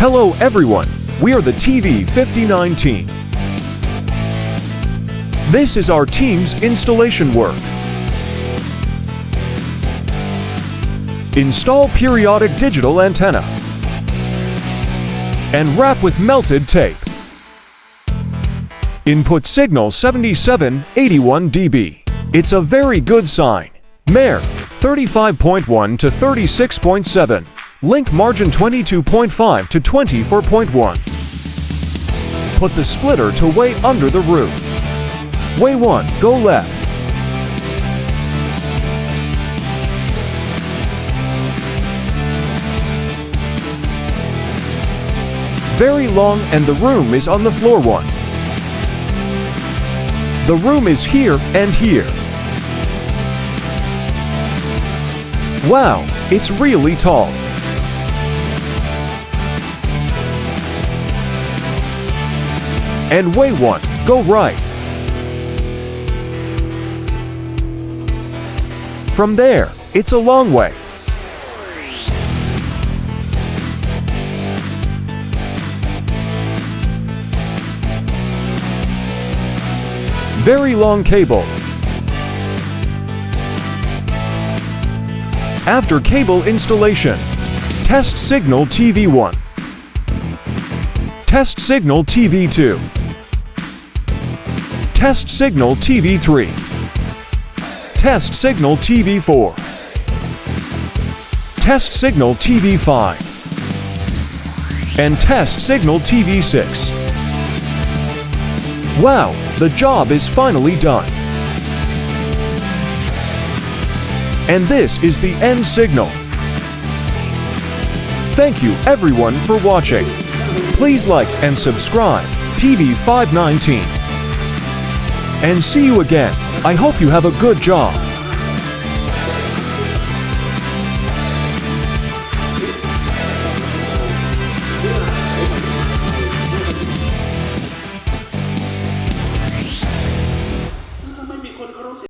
Hello everyone, we are the TV-59 team. This is our team's installation work. Install periodic digital antenna and wrap with melted tape. Input signal 7781 dB. It's a very good sign. MER 35.1 to 36.7. Link margin 22.5 to 24.1. Put the splitter to way under the roof. Way 1, go left. Very long and the room is on the floor 1. The room is here and here. Wow, it's really tall. And way 1, go right. From there, it's a long way. Very long cable. After cable installation, test signal TV1. Test signal TV2. Test signal TV3. Test signal TV4. Test signal TV5. And test signal TV6. Wow, the job is finally done. And this is the end signal. Thank you everyone for watching. Please like and subscribe, TV-519. And see you again. I hope you have a good job.